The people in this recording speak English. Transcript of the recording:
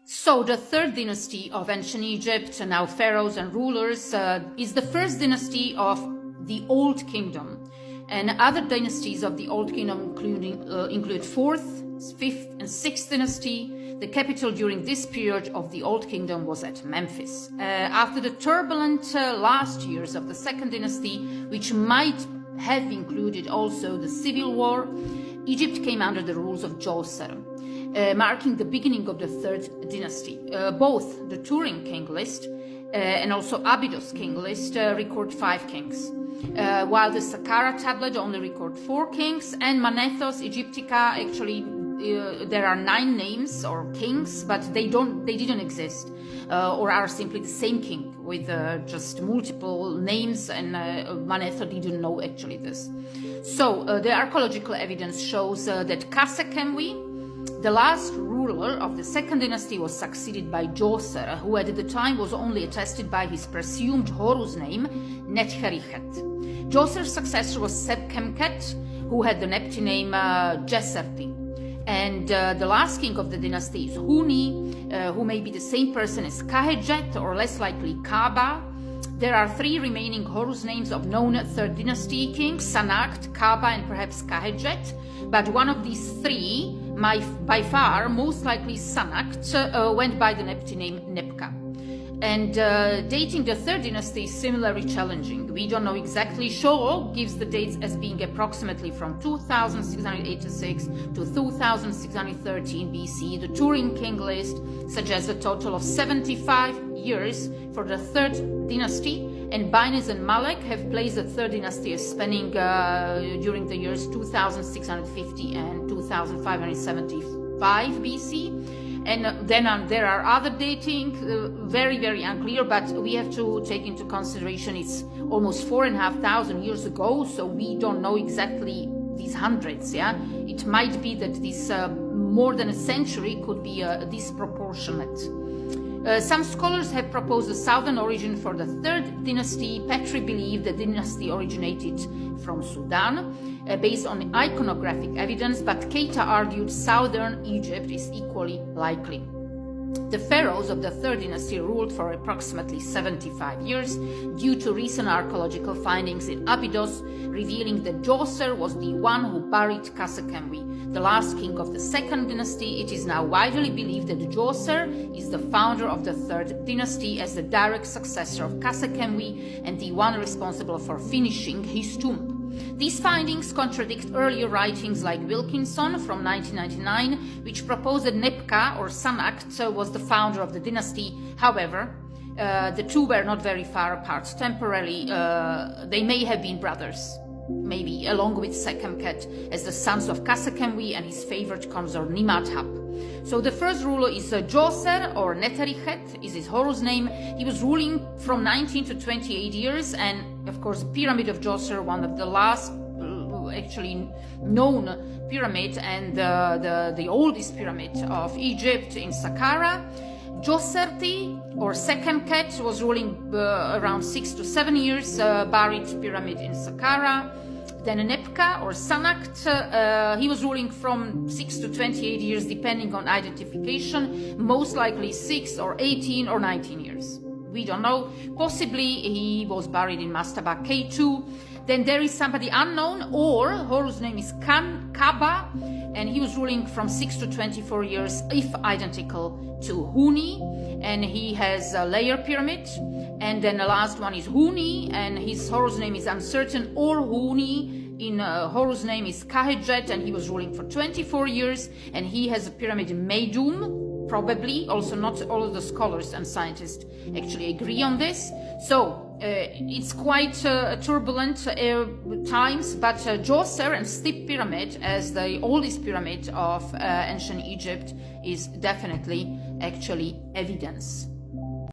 So the third dynasty of ancient Egypt, now pharaohs and rulers, is the first dynasty of the Old Kingdom. And other dynasties of the Old Kingdom include 4th, 5th, and 6th dynasty. The capital during this period of the Old Kingdom was at Memphis. After the turbulent last years of the Second Dynasty, which might have included also the civil war, Egypt came under the rules of Djoser, marking the beginning of the Third Dynasty. Both the Turin king list and also Abydos king list record 5 kings, while the Saqqara tablet only record 4 kings, and Manethos Aegyptica actually there are 9 names or kings, but they didn't exist, or are simply the same king with just multiple names, and Manetho didn't know actually this. So the archaeological evidence shows that Khâsekhemoui, the last ruler of the Second Dynasty, was succeeded by Djoser, who at the time was only attested by his presumed Horus name, Netherichet. Djoser's successor was Sebkhemket, who had the Nepti name Djeserti. And the last king of the dynasty is Huni, who may be the same person as Kahejet, or less likely Kaba. There are 3 remaining Horus names of known Third Dynasty kings, Sanakt, Kaba, and perhaps Kahejet. But one of these 3, by far most likely Sanakt, went by the Nepti name Nepka. And dating the Third Dynasty is similarly challenging. We don't know exactly. Shaw gives the dates as being approximately from 2686 to 2613 BC. The Turin king list suggests a total of 75 years for the Third Dynasty, and Baines and Malek have placed the Third Dynasty as spanning during the years 2650 and 2575 BC. And then there are other dating, very, very unclear, but we have to take into consideration it's almost 4,500 years ago, so we don't know exactly these hundreds, yeah? It might be that this more than a century could be disproportionate. Some scholars have proposed a southern origin for the Third Dynasty. Petrie believed the dynasty originated from Sudan, based on iconographic evidence, but Keita argued southern Egypt is equally likely. The pharaohs of the Third Dynasty ruled for approximately 75 years due to recent archaeological findings in Abydos, revealing that Djoser was the one who buried Khâsekhemoui, the last king of the Second Dynasty. It is now widely believed that Djoser is the founder of the Third Dynasty as the direct successor of Khâsekhemoui and the one responsible for finishing his tomb. These findings contradict earlier writings like Wilkinson from 1999, which proposed that Nepka or Sanakt was the founder of the dynasty. However, the two were not very far apart temporally. They may have been brothers, maybe along with Sekhemket, as the sons of Khâsekhemoui and his favorite consort Nimadhab. So the first ruler is Djoser, or Neterichet is his Horus name. He was ruling from 19 to 28 years, and of course the Pyramid of Djoser, one of the last actually known pyramid and the oldest pyramid of Egypt in Saqqara. Djoserti or Sekhemket was ruling around 6 to 7 years, buried pyramid in Saqqara. Then Nepka or Sanakt, he was ruling from 6 to 28 years depending on identification, most likely 6 or 18 or 19 years. We don't know. Possibly he was buried in Mastaba K2. Then there is somebody unknown, or Horus name is Kaba, and he was ruling from 6 to 24 years, if identical to Huni, and he has a layer pyramid. And then the last one is Huni, and his Horus name is uncertain, or Huni in Horus name is Kahejet, and he was ruling for 24 years, and he has a pyramid in Meidum, probably. Also, not all of the scholars and scientists actually agree on this. So it's quite turbulent times, but Djoser and Stip Pyramid, as the oldest pyramid of ancient Egypt, is definitely actually evidence.